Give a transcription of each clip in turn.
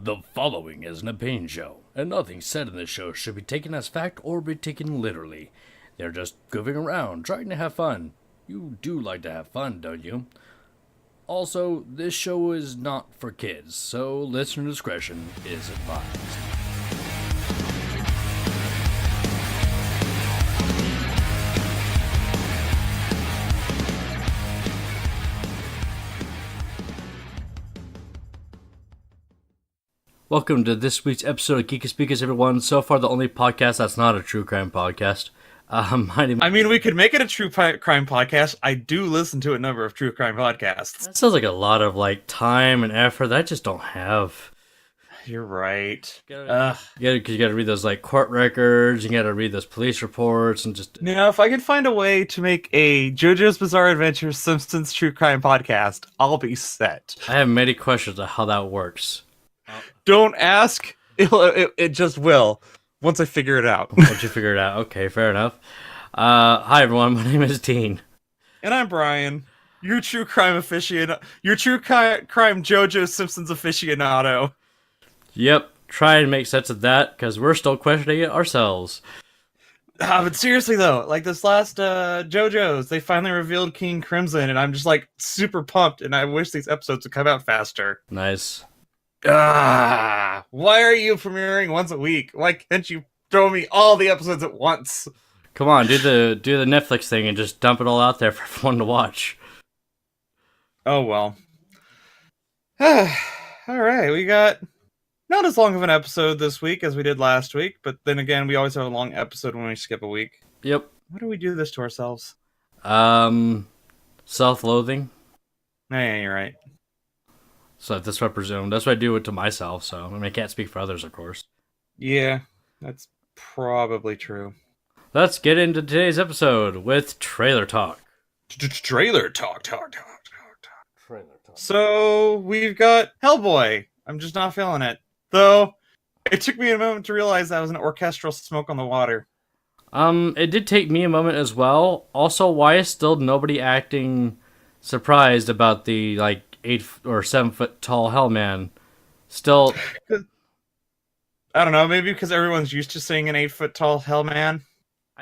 The following is an opinion show, and nothing said in this show should be taken as fact or be taken literally. They're just goofing around, trying to have fun. You do like to have fun, don't you? Also, this show is not for kids, so listener discretion is advised. Welcome to this week's episode of Geekus Speakus, everyone. So far, the only podcast that's not a true crime podcast. We could make it a true crime podcast. I do listen to a number of true crime podcasts. That sounds like a lot of time and effort that I just don't have. You're right. You gotta read those court records. You gotta read those police reports and just. If I can find a way to make a JoJo's Bizarre Adventure Simpsons true crime podcast, I'll be set. I have many questions on how that works. Don't ask. It just will. Once I figure it out. Once you figure it out. Okay, fair enough. Hi, everyone. My name is Dean. And I'm Brian. Your true crime aficionado. Your true crime JoJo Simpsons aficionado. Yep. Try and make sense of that, because we're still questioning it ourselves. But seriously, though, this last JoJo's, they finally revealed King Crimson, and I'm just, super pumped, and I wish these episodes would come out faster. Nice. Why are you premiering once a week? Why can't you throw me all the episodes at once? Come on, do the Netflix thing and just dump it all out there for everyone to watch. Oh well. Alright, we got not as long of an episode this week as we did last week, but then again, we always have a long episode when we skip a week. Yep. Why do we do this to ourselves? Self-loathing. Yeah, you're right. So that's what I presume. That's what I do it to myself, so I can't speak for others, of course. Yeah, that's probably true. Let's get into today's episode with Trailer Talk. Trailer talk. So, we've got Hellboy. I'm just not feeling it. Though, it took me a moment to realize that was an orchestral Smoke on the Water. It did take me a moment as well. Also, why is still nobody acting surprised about the, 8 or 7 foot tall Hellman? Still, I don't know, maybe because everyone's used to seeing an 8 foot tall Hellman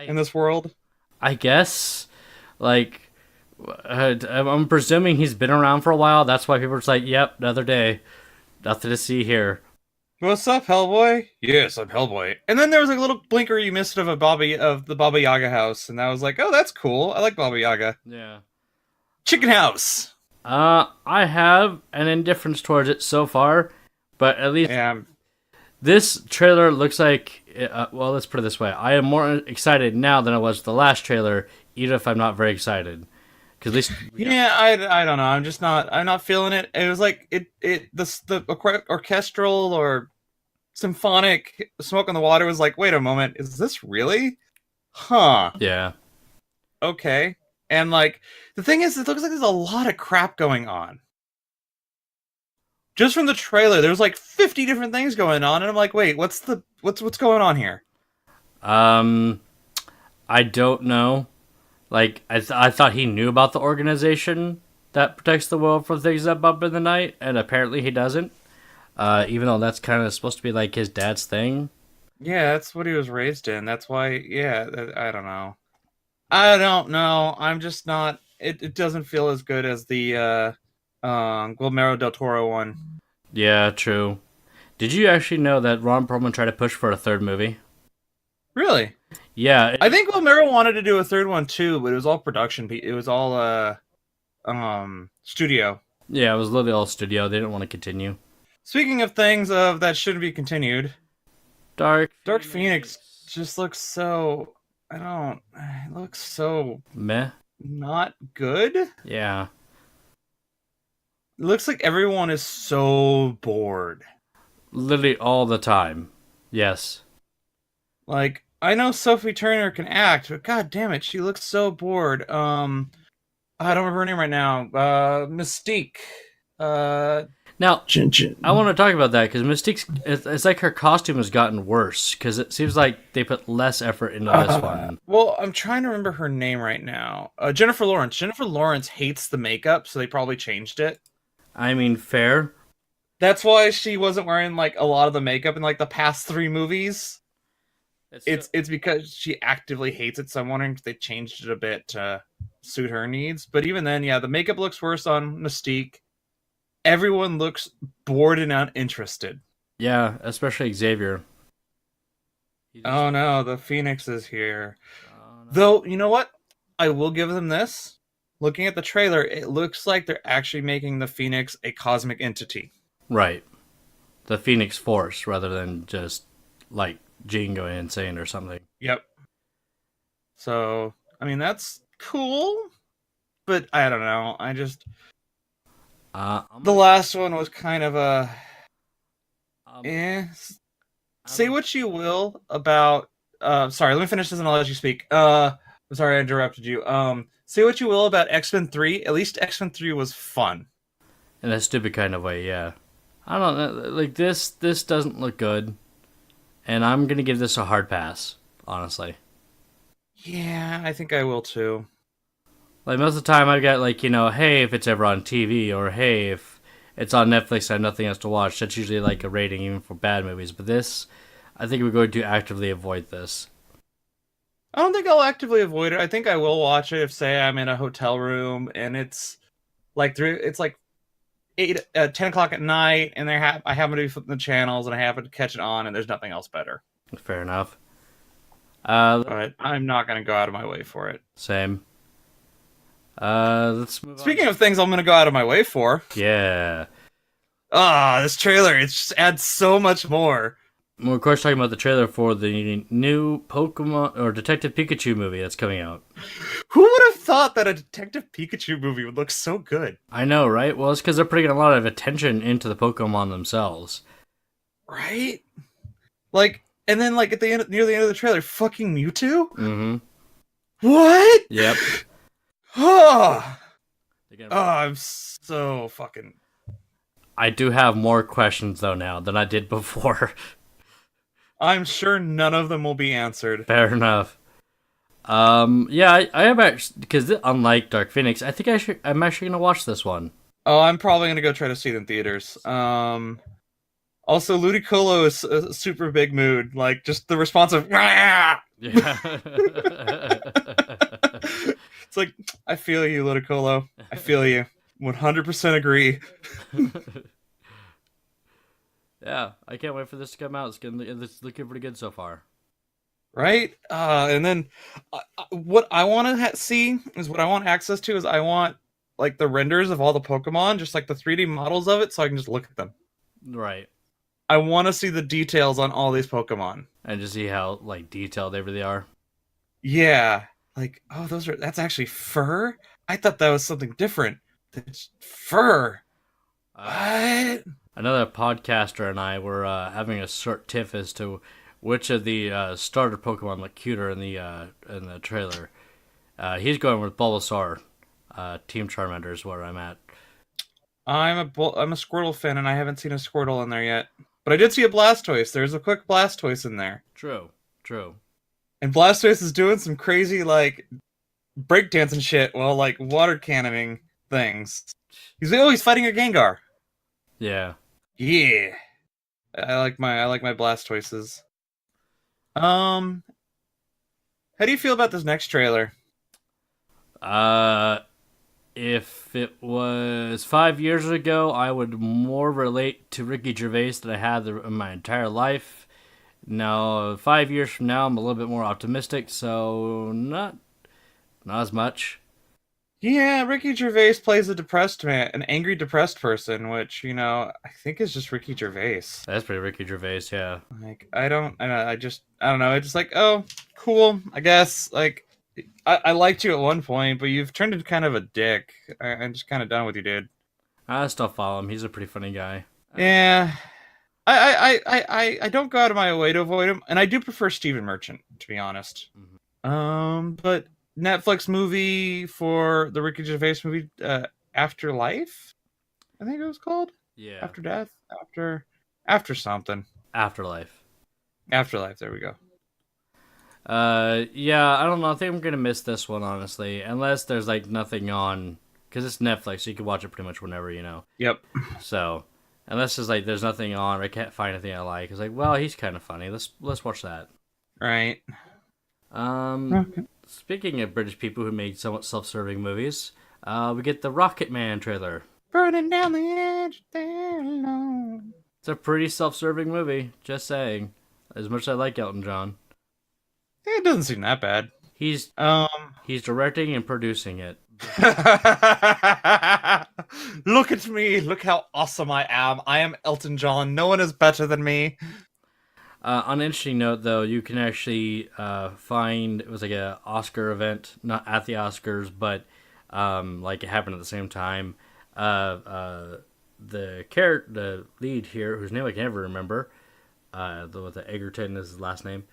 in this world. I guess, I'm presuming he's been around for a while. That's why people are just yep, another day, nothing to see here. What's up, Hellboy? Yes, I'm Hellboy. And then there was a little blinker you missed of the Baba Yaga house, and I was like, oh, that's cool. I like Baba Yaga. Yeah. Chicken house. I have an indifference towards it so far, but at least this trailer looks like, let's put it this way. I am more excited now than I was with the last trailer, even if I'm not very excited. Cause at least, I don't know. I'm not feeling it. It was the orchestral or symphonic Smoke on the Water was wait a moment, is this really? Huh. Yeah. Okay. And the thing is, it looks like there's a lot of crap going on. Just from the trailer, there's 50 different things going on, and I'm wait, what's going on here? I don't know. I thought he knew about the organization that protects the world from things that bump in the night, and apparently he doesn't. Even though that's kind of supposed to be his dad's thing. Yeah, that's what he was raised in. That's why. Yeah, I don't know. I'm just not. It doesn't feel as good as the Guillermo del Toro one. Yeah, true. Did you actually know that Ron Perlman tried to push for a third movie? Really? Yeah. I think Guillermo wanted to do a third one too, but it was all production. It was all studio. Yeah, it was literally all studio. They didn't want to continue. Speaking of things that shouldn't be continued, Dark Phoenix just looks so. It looks so meh. Not good. Yeah. It looks like everyone is so bored. Literally all the time. Yes. I know Sophie Turner can act, but god damn it, she looks so bored. I don't remember her name right now. Mystique. Now, I want to talk about that, because Mystique's, it's like her costume has gotten worse, because it seems like they put less effort into this one. Well, I'm trying to remember her name right now. Jennifer Lawrence. Jennifer Lawrence hates the makeup, so they probably changed it. I mean, fair. That's why she wasn't wearing like a lot of the makeup in like the past 3 movies. It's because she actively hates it, so I'm wondering if they changed it a bit to suit her needs. But even then, yeah, the makeup looks worse on Mystique. Everyone looks bored and uninterested. Yeah, especially Xavier. Oh no, the Phoenix is here. Oh, no. Though, you know what? I will give them this. Looking at the trailer, it looks like they're actually making the Phoenix a cosmic entity. Right. The Phoenix Force rather than just like Jean going insane or something. Yep. So, I mean, that's cool, but I don't know. I just the last one was kind of a Say what you will about sorry, let me finish this and I'll let you speak. I'm sorry I interrupted you. Say what you will about X-Men 3, at least X-Men 3 was fun. In a stupid kind of way, yeah. I don't know, like this doesn't look good. And I'm gonna give this a hard pass, honestly. Yeah, I think I will too. Like most of the time I've got like, you know, hey, if it's ever on TV, or hey, if it's on Netflix I have nothing else to watch, that's usually like a rating even for bad movies. But this, I think we're going to actively avoid this. I don't think I'll actively avoid it. I think I will watch it if, say, I'm in a hotel room and it's like 10 o'clock at night, and I happen to be flipping the channels and I happen to catch it on, and there's nothing else better. Fair enough. But I'm not going to go out of my way for it. Same. Let's move on. Speaking of things I'm going to go out of my way for. Yeah. This trailer, it just adds so much more. We're of course talking about the trailer for the new Pokemon or Detective Pikachu movie that's coming out. Who would have thought that a Detective Pikachu movie would look so good? I know, right? Well, it's because they're putting a lot of attention into the Pokemon themselves. Right? Like, and then like near the end of the trailer, fucking Mewtwo? Mm-hmm. What? Yep. I'm so fucking... I do have more questions, though, now than I did before. I'm sure none of them will be answered. Fair enough. Yeah, I have actually... Because unlike Dark Phoenix, I think I'm actually going to watch this one. Oh, I'm probably going to go try to see it in theaters. Also, Ludicolo is a super big mood. Like, just the response of... Yeah. It's like, I feel you, Ludicolo. I feel you. 100% agree. Yeah, I can't wait for this to come out. It's looking pretty good so far. Right? And then what I want to see is what I want access to is I want like the renders of all the Pokemon, just like the 3D models of it, so I can just look at them. Right. I want to see the details on all these Pokemon. And just see how like detailed they really are. Yeah. Like, oh, that's actually fur? I thought that was something different. It's fur. What? Another podcaster and I were having a short tiff as to which of the starter Pokemon look cuter in the trailer. He's going with Bulbasaur. Team Charmander is where I'm at. I'm a Squirtle fan, and I haven't seen a Squirtle in there yet. But I did see a Blastoise. There's a quick Blastoise in there. True. And Blastoise is doing some crazy, like, breakdancing shit while, like, water cannoning things. He's fighting a Gengar. Yeah. Yeah. I like my Blastoises. How do you feel about this next trailer? If it was 5 years ago, I would more relate to Ricky Gervais than I had in my entire life. Now, 5 years from now, I'm a little bit more optimistic, so not as much. Yeah, Ricky Gervais plays a depressed man, an angry, depressed person, which, you know, I think is just Ricky Gervais. That's pretty Ricky Gervais, yeah. Like, I don't know. It's just like, oh, cool, I guess. Like, I liked you at one point, but you've turned into kind of a dick. I'm just kind of done with you, dude. I still follow him. He's a pretty funny guy. Yeah. I don't go out of my way to avoid him, and I do prefer Stephen Merchant, to be honest. Mm-hmm. But Netflix movie for the Ricky Gervais movie, Afterlife, I think it was called. Yeah. After Death, after something. Afterlife. There we go. Yeah, I don't know. I think I'm gonna miss this one, honestly, unless there's like nothing on, because it's Netflix, so you can watch it pretty much whenever, you know. Yep. So, Unless it's like there's nothing on, or I can't find anything I like. It's like, well, he's kind of funny. Let's watch that. Right. Um, Speaking of British people who made somewhat self-serving movies, we get the Rocket Man trailer. Burning down the edge there alone. It's a pretty self-serving movie. Just saying. As much as I like Elton John, It doesn't seem that bad. he's Um. he's directing and producing it. Look at me. Look how awesome I am. I am Elton John. No one is better than me. On an interesting note, though, you can actually find it was like a Oscar event, not at the Oscars, but like it happened at the same time. The lead here, whose name I can never remember, the Egerton is his last name.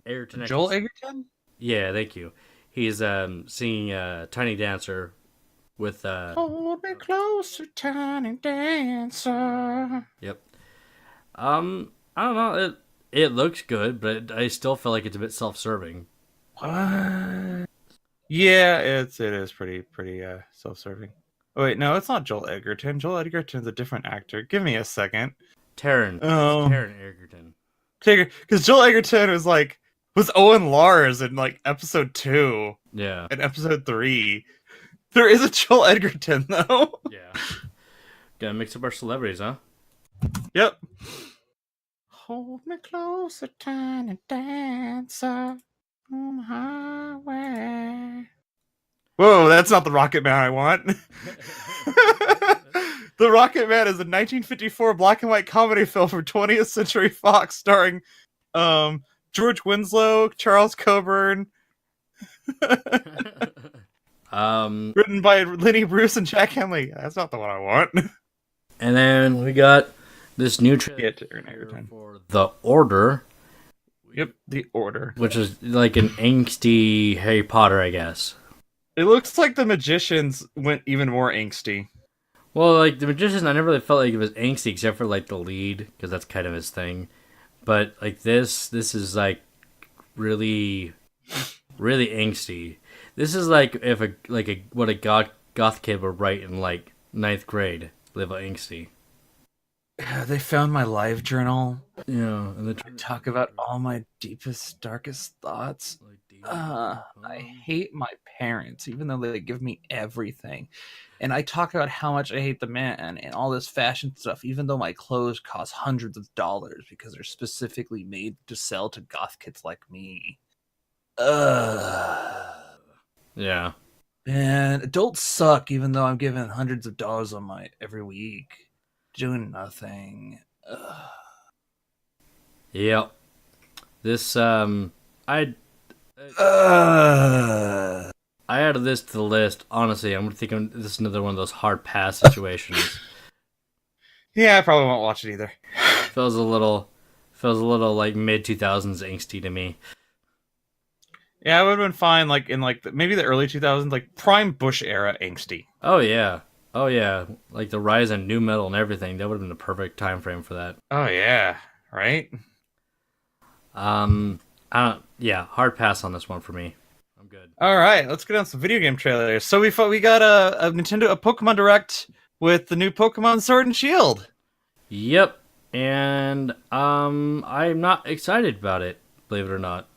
Egerton. Joel Egerton? Yeah, thank you. He's singing "Tiny Dancer" with. Hold me closer, tiny dancer. Yep. I don't know. It looks good, but I still feel like it's a bit self-serving. What? Yeah, it is pretty self-serving. Oh, wait, no, it's not Joel Egerton. Joel Egerton's a different actor. Give me a second. Taron. Oh, Taron Egerton. because Joel Egerton was Owen Lars in like episode 2 Yeah. and episode 3. There is a Joel Egerton though. Yeah. Gotta mix up our celebrities, huh? Yep. Hold me closer, tiny dancer on the highway. Whoa, that's not the Rocket Man I want. The Rocket Man is a 1954 black and white comedy film from 20th Century Fox starring George Winslow, Charles Coburn, written by Lenny Bruce and Jack Henley. That's not the one I want. And then we got this new trailer for The Order. Yep, The Order. Which is like an angsty Harry Potter, I guess. It looks like the Magicians went even more angsty. Well, like, The Magician, I never really felt like it was angsty, except for, like, the lead, because that's kind of his thing. But, like, this is, like, really, really angsty. This is like if what a goth kid would write in, like, 9th grade. Live angsty. They found my live journal. Yeah, and I talk about all my deepest, darkest thoughts. I hate my parents, even though they give me everything. And I talk about how much I hate the man and all this fashion stuff, even though my clothes cost hundreds of dollars because they're specifically made to sell to goth kids like me. Yeah. Man, adults suck, even though I'm given hundreds of dollars on my every week. Doing nothing. Yep. This I added this to the list. Honestly, I'm thinking this is another one of those hard pass situations. Yeah, I probably won't watch it either. feels a little like mid 2000s angsty to me. Yeah, it would have been fine, like in like maybe the early 2000s, like prime Bush era angsty. Oh yeah, like the rise in new metal and everything. That would have been the perfect time frame for that. Oh yeah, right. Yeah, hard pass on this one for me. I'm good. All right, let's get on some video game trailers. So we got a Pokemon Direct with the new Pokemon Sword and Shield. Yep, and I'm not excited about it, believe it or not.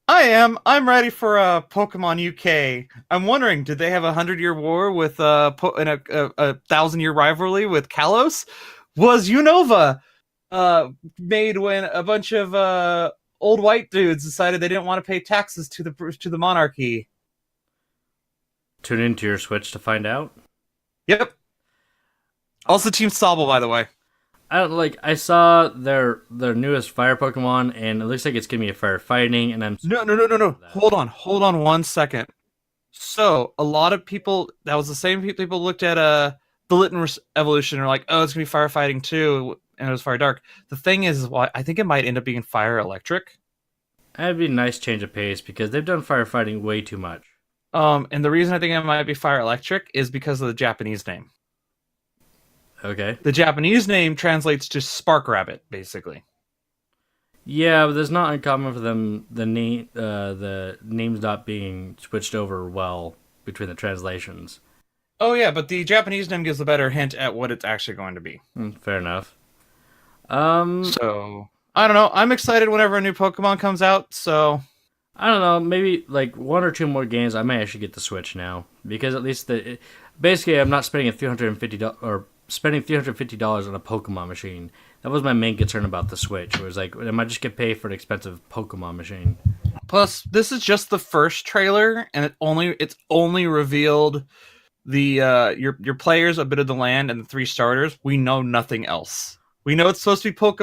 I am. I'm ready for Pokemon UK. I'm wondering, did they have a 100-year war with a 1,000-year rivalry with Kalos? Was Unova made when a bunch of old white dudes decided they didn't want to pay taxes to the monarchy? Tune into your Switch to find out. Yep. Also, Team Sobble, by the way. I saw their newest fire Pokemon, and it looks like it's gonna be a firefighting, and I'm no. Hold on 1 second. So a lot of people, that was the same people looked at the Litten evolution and are like, oh, it's gonna be firefighting too, and it was fire dark. The thing is, well, I think it might end up being fire electric. That'd be a nice change of pace because they've done firefighting way too much. And the reason I think it might be fire electric is because of the Japanese name. Okay. The Japanese name translates to Spark Rabbit, basically. Yeah, but it's not uncommon for them the names not being switched over well between the translations. Oh yeah, but the Japanese name gives a better hint at what it's actually going to be. Fair enough. So I don't know. I'm excited whenever a new Pokemon comes out. So I don't know, maybe like one or two more games. I may actually get the Switch now because at least basically I'm not spending $350 or spending $350 on a Pokemon machine. That was my main concern about the Switch. It was like, am I just gonna pay for an expensive Pokemon machine? plus, this is just the first trailer, and it's only revealed the your players, a bit of the land, and the 3 starters. We know nothing else. We know it's supposed to be Poke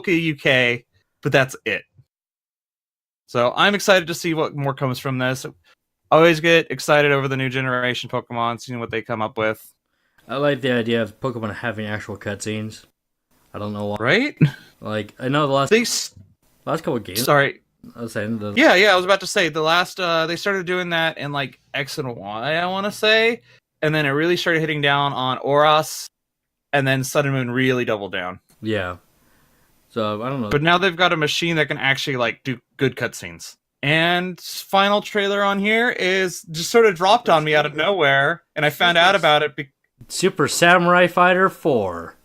UK, but that's it. So I'm excited to see what more comes from this. Always get excited over the new generation Pokemon, seeing what they come up with. I like the idea of Pokemon having actual cutscenes. I don't know why. Right? Like I know the last couple of games. Sorry. I was saying Yeah, I was about to say the last they started doing that in like X and Y, I want to say, and then it really started hitting down on Oras, and then Sun and Moon really doubled down. Yeah. So I don't know. But now they've got a machine that can actually like do good cutscenes. And final trailer on here is just sort of dropped on me out of nowhere, and I found out about it. Super Samurai Fighter 4.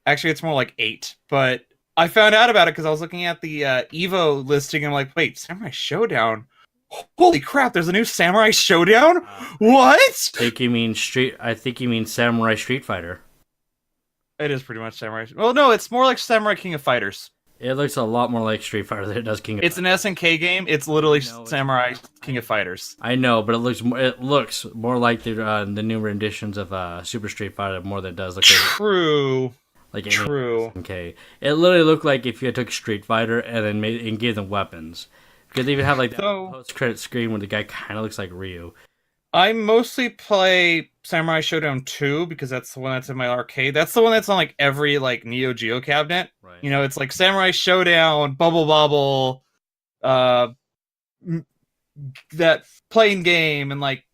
Actually, it's more like 8, but I found out about it because I was looking at the Evo listing, and I'm like, wait, Samurai Showdown? Holy crap! There's a new Samurai Showdown. What? I think you mean Samurai Street Fighter. It is pretty much Samurai. Well, no, it's more like Samurai King of Fighters. It looks a lot more like Street Fighter than it does King of It's Fighters. an SNK game. It's literally Samurai King of Fighters. I know, but it looks more like the new renditions of Super Street Fighter more than it does look True. like True. SNK. It literally looked like if you took Street Fighter and then gave them weapons. Because they even have like that post-credit screen where the guy kind of looks like Ryu. I mostly play Samurai Showdown 2 because that's the one that's in my arcade. That's the one that's on like every like Neo Geo cabinet. Right. You know, it's like Samurai Showdown, Bubble Bobble, that playing game, and like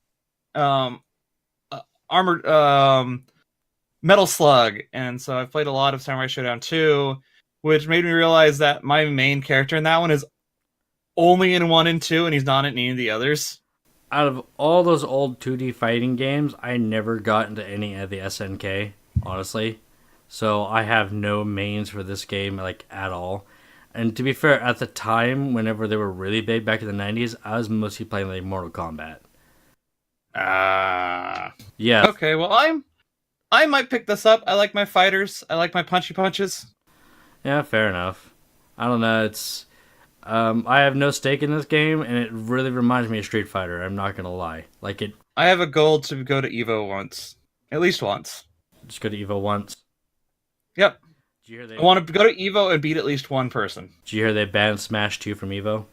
Armored Metal Slug. And so I've played a lot of Samurai Showdown 2, which made me realize that my main character in that one is only in 1 and 2, and he's not in any of the others. Out of all those old 2D fighting games, I never got into any of the SNK, honestly. So I have no mains for this game, like, at all. And to be fair, at the time, whenever they were really big back in the 90s, I was mostly playing, like, Mortal Kombat. Yeah. Okay, well, I might pick this up. I like my fighters. I like my punchy punches. Yeah, fair enough. I don't know, it's... I have no stake in this game, and it really reminds me of Street Fighter. I'm not gonna lie. Like it. I have a goal to go to Evo once, at least once. Just go to Evo once. Yep. Did you hear I want to go to Evo and beat at least one person. Did you hear they banned Smash 2 from Evo?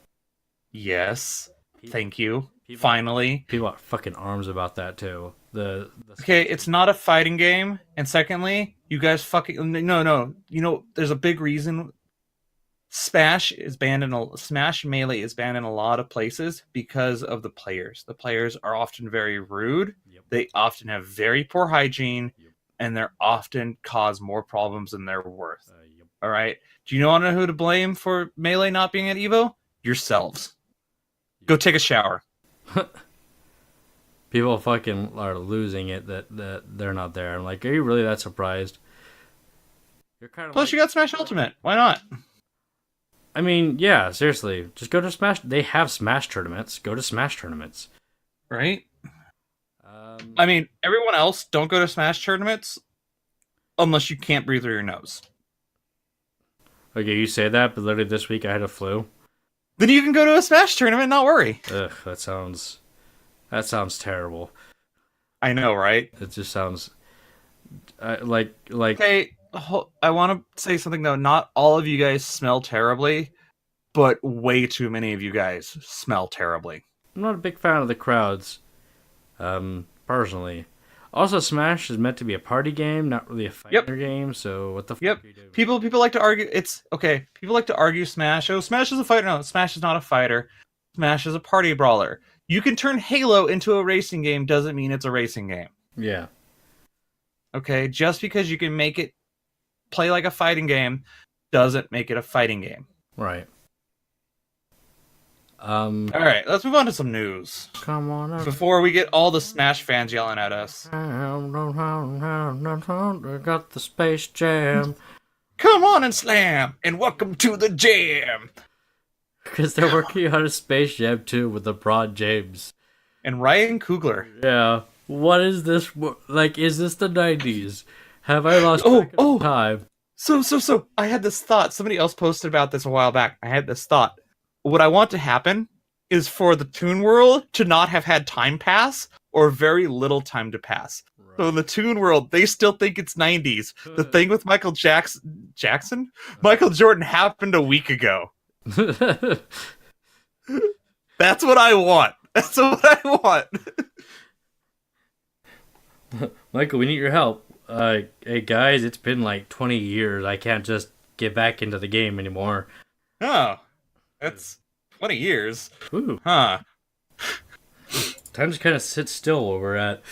Yes. Thank you. Finally. People are fucking arms about that too. Okay, it's not a fighting game, and secondly, you guys fucking no. You know, there's a big reason. Smash Melee is banned in a lot of places because of the players. The players are often very rude. Yep. They often have very poor hygiene, Yep. and they're often cause more problems than they're worth. Yep. All right. Do you know who to blame for Melee not being at Evo? Yourselves. Go take a shower. People fucking are losing it that they're not there. I'm like, are you really that surprised? You're kind of. Plus, you got Smash Ultimate. Why not? I mean, yeah, seriously. Just go to Smash. They have Smash tournaments. Go to Smash tournaments. Right? I mean, everyone else, don't go to Smash tournaments unless you can't breathe through your nose. Okay, you say that, but literally this week I had a flu. Then you can go to a Smash tournament and not worry. Ugh, that sounds terrible. I know, right? It just sounds like. Okay, I want to say something though. Not all of you guys smell terribly, but way too many of you guys smell terribly. I'm not a big fan of the crowds, personally. Also, Smash is meant to be a party game, not really a fighter game. So what the fuck are you doing? People like to argue. It's okay. People like to argue Smash. Oh, Smash is a fighter. No, Smash is not a fighter. Smash is a party brawler. You can turn Halo into a racing game doesn't mean it's a racing game. Yeah. Okay, just because you can make it play like a fighting game doesn't make it a fighting game. Right. All right, let's move on to some news Come on up. before we get all the Smash fans yelling at us. I got the Space Jam. Come on and slam, and welcome to the jam. Because they're working on a Space Jam 2 with LeBron James. And Ryan Coogler. Yeah. What is this? Like, is this the 90s? Have I lost track of time? So, I had this thought. Somebody else posted about this a while back. I had this thought. What I want to happen is for the Toon World to not have had time pass or very little time to pass. Right. So in the Toon World, they still think it's 90s. The thing with Michael Jackson? Michael Jordan happened a week ago. That's what I want. That's what I want. Michael, we need your help. Hey guys, it's been like 20 years. I can't just get back into the game anymore. Oh, that's 20 years. Ooh. Huh. Time just kind of sits still where we're at.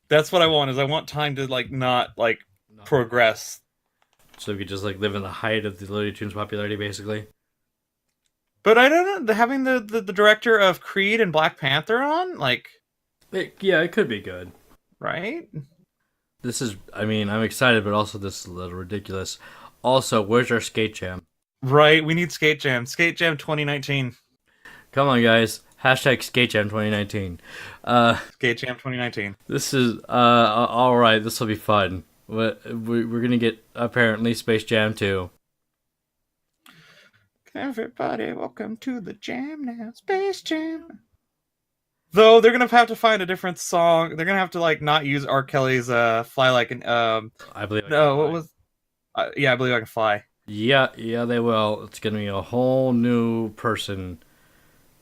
That's what I want, is I want time to, not progress. So we could just, live in the height of the Looney Tunes popularity, basically. But I don't know, having the director of Creed and Black Panther on, it could be good. Right? I'm excited, but also this is a little ridiculous. Also, where's our Skate Jam? Right, we need Skate Jam. Skate Jam 2019. Come on, guys. Hashtag Skate Jam 2019. Skate Jam 2019. This is, alright, this will be fun. We're gonna get, apparently, Space Jam 2. Everybody, welcome to the jam now. Space Jam. Though they're gonna have to find a different song. They're gonna have to not use R. Kelly's "Fly Like an." I believe. No, what was? Yeah, I believe I can fly. Yeah, they will. It's gonna be a whole new person.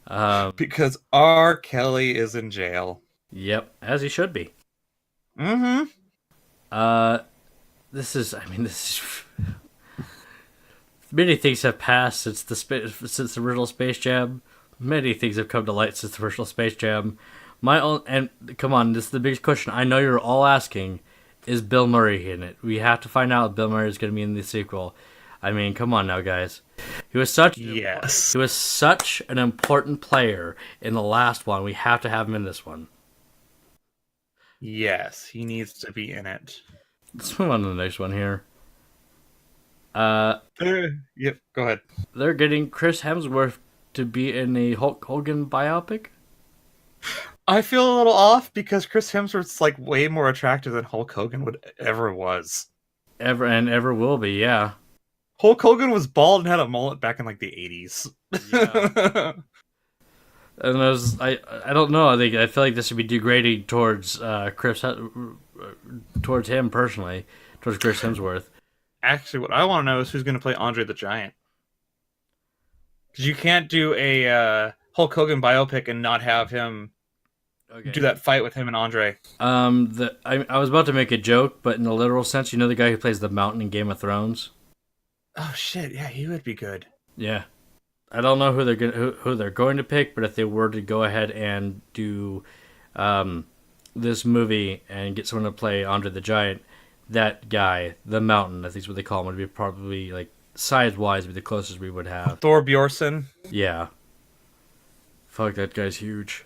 Because R. Kelly is in jail. Yep, as he should be. Mm-hmm. This is. Many things have passed since the original Space Jam. Many things have come to light since the original Space Jam. Come on, this is the biggest question I know you're all asking. Is Bill Murray in it? We have to find out if Bill Murray is going to be in the sequel. Come on now, guys. He was such an important player in the last one. We have to have him in this one. Yes, he needs to be in it. Let's move on to the next one here. Yep, go ahead. They're getting Chris Hemsworth to be in a Hulk Hogan biopic? I feel a little off because Chris Hemsworth's way more attractive than Hulk Hogan ever was. Ever will be, yeah. Hulk Hogan was bald and had a mullet back in the 80s. Yeah. And I don't know. I feel like this would be degrading towards towards him personally, towards Chris Hemsworth. Actually, what I want to know is who's going to play Andre the Giant. Because you can't do a Hulk Hogan biopic and not have him do that fight with him and Andre. I was about to make a joke, but in the literal sense, the guy who plays the Mountain in Game of Thrones? Oh shit! Yeah, he would be good. Yeah, I don't know who they're going to pick, but if they were to go ahead and do this movie and get someone to play Andre the Giant, that guy, the Mountain, I think is what they call him, would be probably size-wise, be the closest we would have. Thor Bjornsson. Yeah. Fuck, that guy's huge.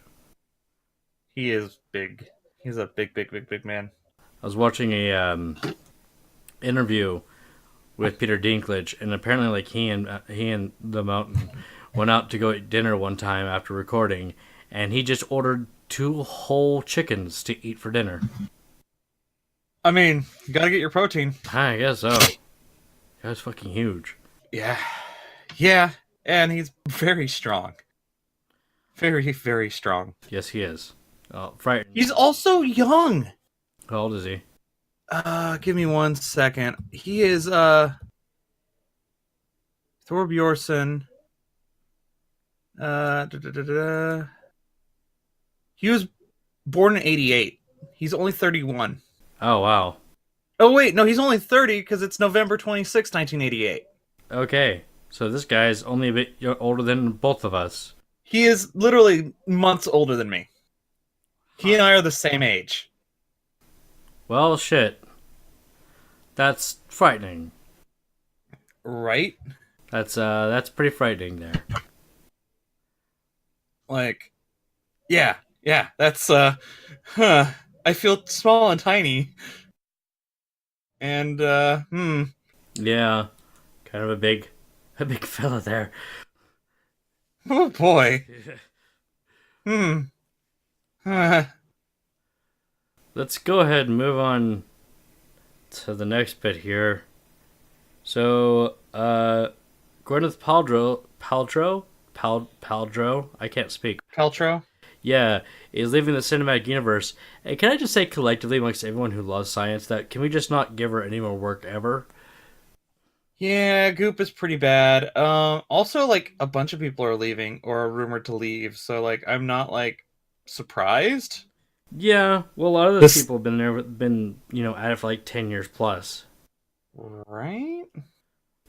He is big. He's a big man. I was watching a interview with Peter Dinklage, and apparently, he and the Mountain went out to go eat dinner one time after recording, and he just ordered 2 whole chickens to eat for dinner. You gotta get your protein. I guess so. Guy's fucking huge. Yeah, and he's very strong. Very, very strong. Yes, he is. Oh, frightened. He's also young. How old is he? Give me 1 second. He is, Thor Bjornsson. He was born in 88. He's only 31. Oh, wow. Oh, wait, no, he's only 30 because it's November 26, 1988. Okay, so this guy's only a bit older than both of us. He is literally months older than me. He and I are the same age. Well, shit. That's frightening. Right? That's pretty frightening there. Like, yeah, that's huh. I feel small and tiny, and Yeah, kind of a big fella there. oh boy, hmm. Let's go ahead and move on to the next bit here. So, Gwyneth Paltrow, I can't speak. Paltrow. Yeah, is leaving the cinematic universe. And can I just say collectively amongst everyone who loves science that can we just not give her any more work ever? Yeah, Goop is pretty bad. Also, like a bunch of people are leaving or are rumored to leave, so like I'm not like surprised. Yeah, well, a lot of those This people have been at it for like 10 years plus. right?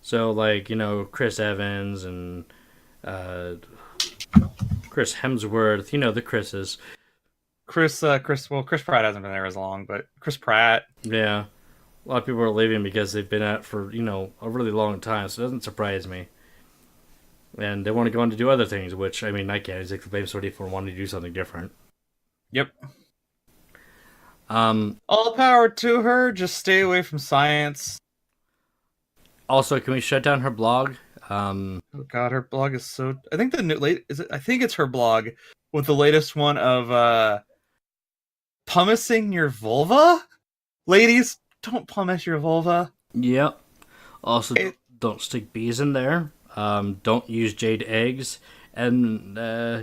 So like Chris Evans and uh, Chris Hemsworth, the Chris's. Chris Pratt hasn't been there as long, but Chris Pratt. Yeah, a lot of people are leaving because they've been at it for a really long time, so it doesn't surprise me. And they want to go on to do other things, which I mean I can't exactly blame somebody for wanting to do something different. Yep. Um, All power to her. Just stay away from science. Also, can we shut down her blog? Oh god, her blog is so. I think the new late is it? I think it's her blog with the latest one of pumicing your vulva. Ladies, don't pumice your vulva. Yep. Also, It, don't stick bees in there. Don't use jade eggs, and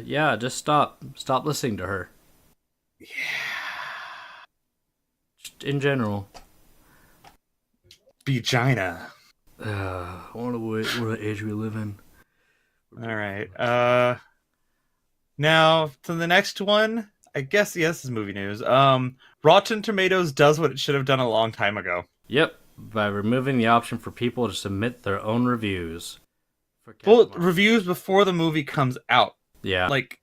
yeah, just stop listening to her. yeah. Just in general. Vagina. What age we live in. All right. Now to the next one. I guess yes, this is movie news. Rotten Tomatoes does what it should have done a long time ago. Yep, by removing the option for people to submit their own reviews. Well, reviews before the movie comes out. Yeah. Like,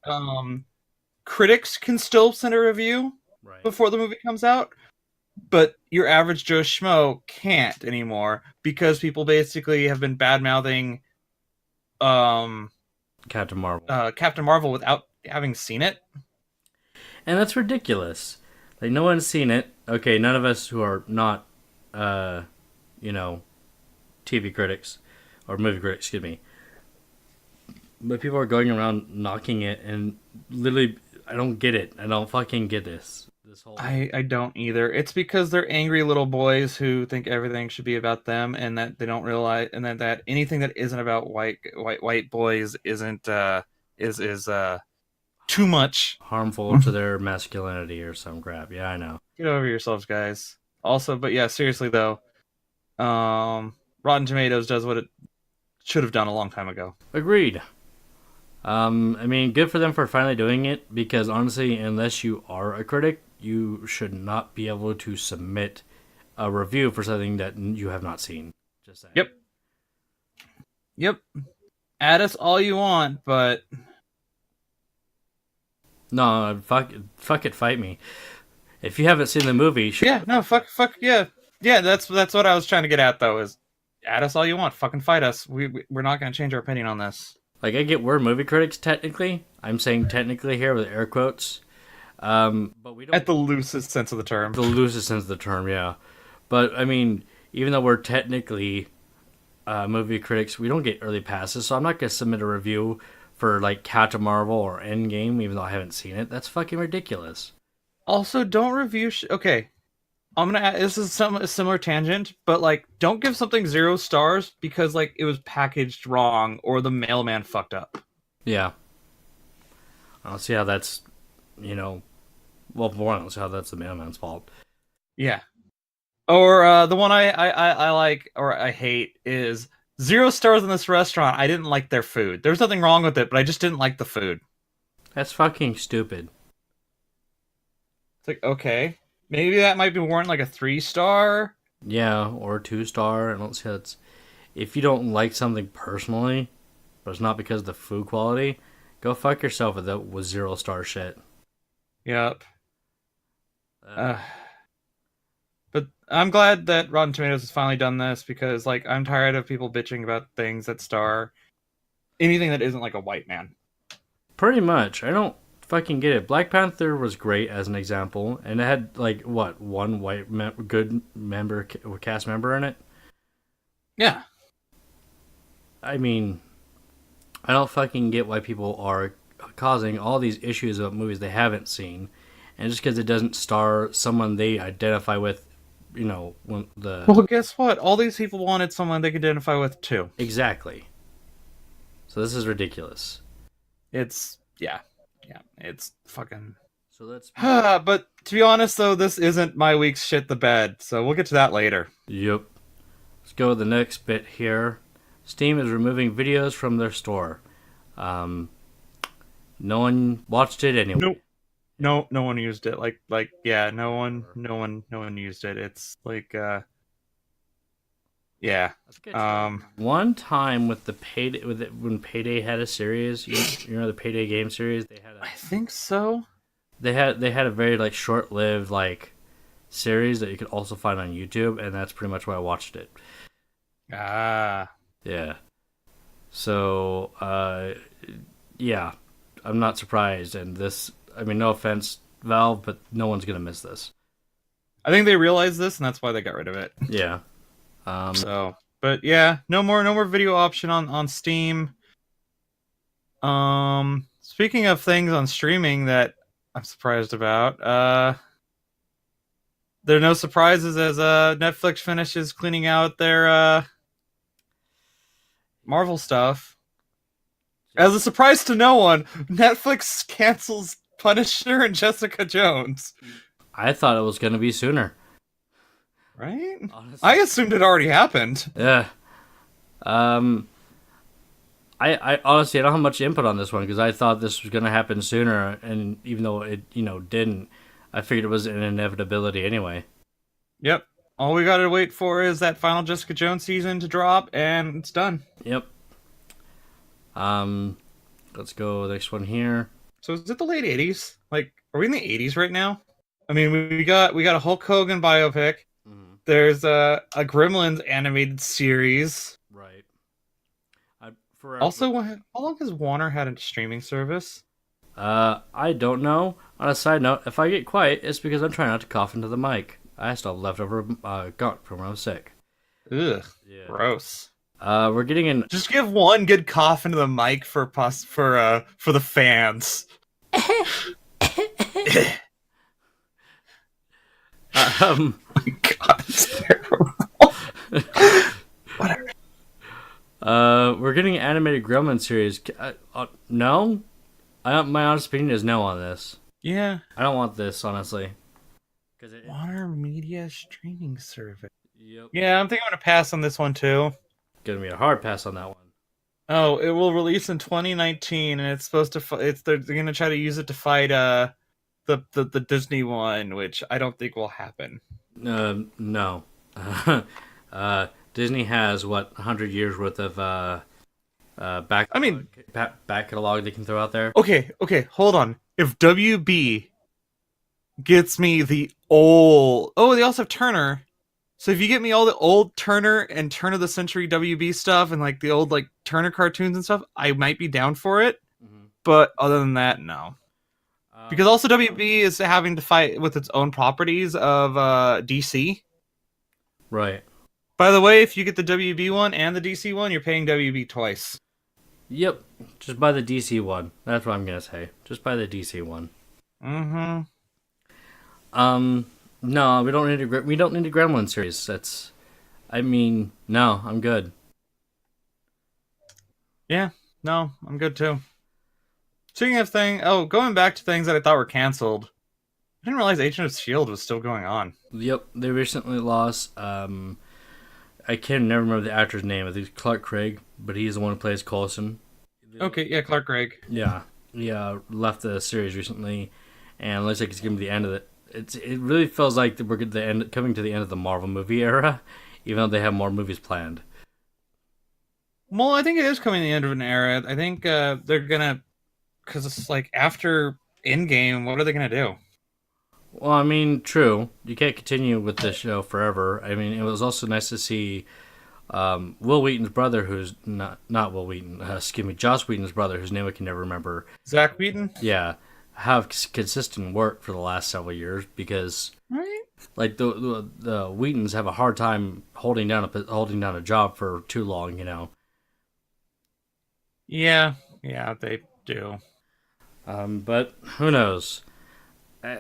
critics can still send a review Right. before the movie comes out, but your average Joe Schmo can't anymore because people basically have been bad mouthing Captain Marvel. Captain Marvel without having seen it. And that's ridiculous. Like, no one's seen it. Okay, none of us who are not, TV critics, or movie critics, excuse me. But people are going around knocking it, and literally, I don't get it. I don't fucking get this. This whole. I don't either. It's because they're angry little boys who think everything should be about them, and that they don't realize, and that anything that isn't about white boys isn't is too much Harmful to their masculinity or some crap. Yeah, I know. Get over yourselves, guys. Also, but yeah, seriously though, Rotten Tomatoes does what it should have done a long time ago. Agreed. I mean, good for them for finally doing it, because honestly, unless you are a critic, you should not be able to submit a review for something that you have not seen. Just saying. Yep. Add us all you want, but No, fuck it, fight me. If you haven't seen the movie, yeah, no, fuck, yeah. That's what I was trying to get at though. Is add us all you want, fucking fight us. We're not gonna change our opinion on this. like, I get we're movie critics technically. I'm saying technically here with air quotes. But we don't. At the loosest sense of the term. The loosest sense of the term, yeah. But I mean, even though we're technically movie critics, we don't get early passes, so I'm not gonna submit a review for like Captain Marvel or Endgame, even though I haven't seen it. That's fucking ridiculous. Also, don't review. Okay, I'm gonna. This is a similar tangent, but like, don't give something 0 stars because like it was packaged wrong or the mailman fucked up. Yeah. I don't see how that's, well, for one, I don't see how that's the mailman's fault. Yeah. Or the one I like or I hate is 0 stars in this restaurant. I didn't like their food. There's nothing wrong with it, but I just didn't like the food. That's fucking stupid. It's like, okay, maybe that might be warranted like a 3 star. Yeah, or a 2-star. I don't see how it's. If you don't like something personally, but it's not because of the food quality, go fuck yourself with that with 0-star shit. Yep. But I'm glad that Rotten Tomatoes has finally done this because, like, I'm tired of people bitching about things that star anything that isn't like a white man. Pretty much. I don't fucking get it. Black Panther was great as an example, and it had like what one good cast member in it. Yeah. I mean, I don't fucking get why people are causing all these issues about movies they haven't seen, and just because it doesn't star someone they identify with, when the Well, guess what? All these people wanted someone they could identify with too. exactly. So this is ridiculous. It's it's fucking. So let's. But to be honest, though, this isn't my week's shit the bed, so we'll get to that later. Yep. Let's go to the next bit here. Steam is removing videos from their store. No one watched it anyway. No one used it. Yeah, no one used it. It's like, yeah. One time with the Payday, when Payday had a series, you know the Payday game series, I think so. They had a very like short-lived like series that you could also find on YouTube, and that's pretty much why I watched it. Ah. Yeah. So, yeah, I'm not surprised, and this, I mean, no offense, Valve, but no one's gonna miss this. I think they realized this, and that's why they got rid of it. Yeah. But yeah, no more video option on Steam. Speaking of things on streaming that I'm surprised about, there are no surprises as Netflix finishes cleaning out their Marvel stuff. As a surprise to no one, Netflix cancels Punisher and Jessica Jones. I thought it was gonna be sooner. Right? Honestly. I assumed it already happened. Yeah. I honestly I don't have much input on this one because I thought this was gonna happen sooner, and even though it didn't, I figured it was an inevitability anyway. Yep. All we gotta wait for is that final Jessica Jones season to drop, and it's done. Yep. Let's go next one here. So is it the late 80s? Like, are we in the 80s right now? I mean, we got a Hulk Hogan biopic. Mm-hmm. There's a Gremlins animated series. Right. Also, how long has Warner had a streaming service? I don't know. On a side note, if I get quiet, it's because I'm trying not to cough into the mic. I still have leftover gunk from when I was sick. Ugh. Yeah. Gross. We're getting in. Just give one good cough into the mic for the fans. Oh my God, it's terrible. Whatever. We're getting an animated Gremlin series. No, my honest opinion is no on this. Yeah, I don't want this honestly. Warner Media streaming service. Yep. Yeah, I think I'm gonna pass on this one too. Gonna be a hard pass on that one. Oh, it will release in 2019, and it's supposed to. They're gonna try to use it to fight the Disney one, which I don't think will happen. No. Disney has 100 years worth of back catalog they can throw out there. Okay, hold on. If WB gets me the old, they also have Turner. So if you get me all the old Turner and turn of the century WB stuff and like the old like Turner cartoons and stuff, I might be down for it. Mm-hmm. But other than that, no. Because also WB is having to fight with its own properties of DC. Right. By the way, if you get the WB one and the DC one, you're paying WB twice. Yep. Just buy the DC one. That's what I'm gonna say. Just buy the DC one. Mm-hmm. No, we don't need a Gremlin series. No, I'm good. Yeah, no, I'm good too. Speaking of going back to things that I thought were canceled, I didn't realize Agent of S.H.I.E.L.D. was still going on. Yep, they recently lost, I can never remember the actor's name. I think it's Clark Craig, but he's the one who plays Coulson. Okay, yeah, Clark Gregg. Yeah, left the series recently, and it looks like it's going to be the end of it. It really feels like we're coming to the end of the Marvel movie era, even though they have more movies planned. Well, I think it is coming to the end of an era. I think they're gonna, because it's like after Endgame, what are they gonna do? Well, I mean, true. You can't continue with this show forever. I mean, it was also nice to see Will Wheaton's brother, who's not Will Wheaton, excuse me, Joss Wheaton's brother, whose name I can never remember. Zach Wheaton? Yeah, have consistent work for the last several years because Right? like the Wheatons have a hard time holding down a job for too long, you know. Yeah, they do. But who knows? Uh,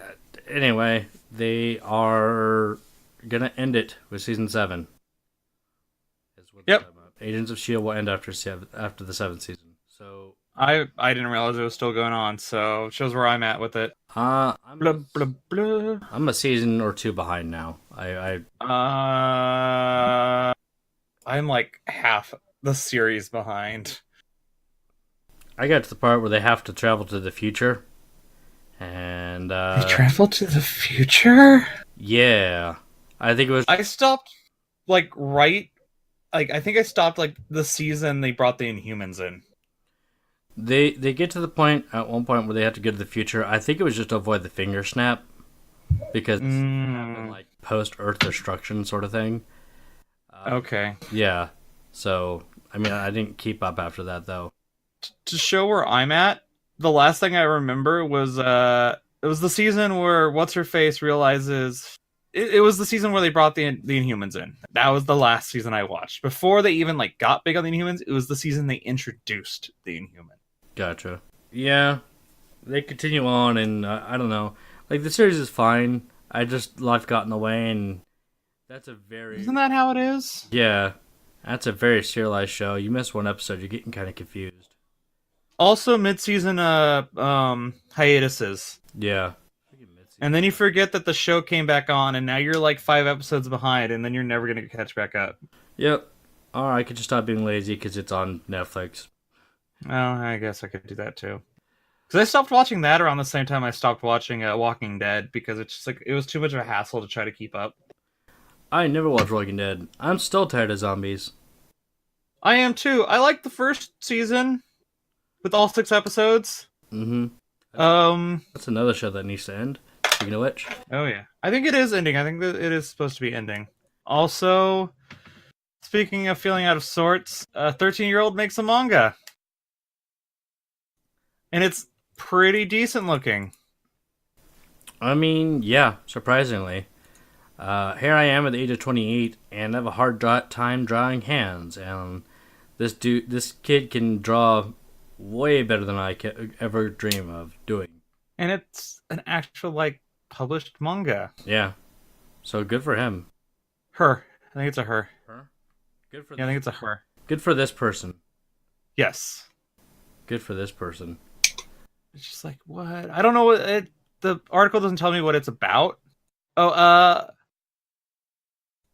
anyway, they are gonna end it with season 7. Is what they're Yep. talking about. Agents of Shield will end after the 7th season. So I didn't realize it was still going on, so it shows where I'm at with it. I'm Blah blah blah. I'm a season or 2 behind now. I'm like half the series behind. I got to the part where they have to travel to the future, and They travel to the future? yeah, I think it was. I stopped like I think I stopped like the season they brought the Inhumans in. They get to the point at one point where they have to go to the future. I think it was just to avoid the finger snap because it happened like post Earth destruction sort of thing. Okay. Yeah. So I mean, I didn't keep up after that though. To show where I'm at, the last thing I remember was it was the season where what's her face realizes it was the season where they brought the Inhumans in. That was the last season I watched. Before they even like got big on the Inhumans, it was the season they introduced the Inhuman. Gotcha. Yeah, they continue on, and I don't know. Like the series is fine. I just life got in the way, and that's a very Isn't that how it is? yeah. That's a very serialized show. You miss one episode, you're getting kind of confused. Also, mid-season hiatuses. Yeah. And then you forget that the show came back on, and now you're like 5 episodes behind, and then you're never going to catch back up. Yep. Or I could just stop being lazy because it's on Netflix. Oh, I guess I could do that too. Because I stopped watching that around the same time I stopped watching Walking Dead, because it's just like it was too much of a hassle to try to keep up. I never watched Walking Dead. I'm still tired of zombies. I am too. I liked the first season with all 6 episodes. Mm-hmm. That's another show that needs to end. Speaking of which. Oh yeah. I think it is ending. I think that it is supposed to be ending. Also, speaking of feeling out of sorts, a 13-year-old makes a manga. And it's pretty decent looking. I mean, yeah, surprisingly. Here I am at the age of 28, and I have a hard time drawing hands. And this kid can draw way better than I could ever dream of doing. And it's an actual, like, published manga. Yeah. So good for him. Her. I think it's a her. Her? Good for Yeah, I think it's a her. Good for this person. Yes. Good for this person. It's just like, what? I don't know what the article doesn't tell me what it's about. Oh,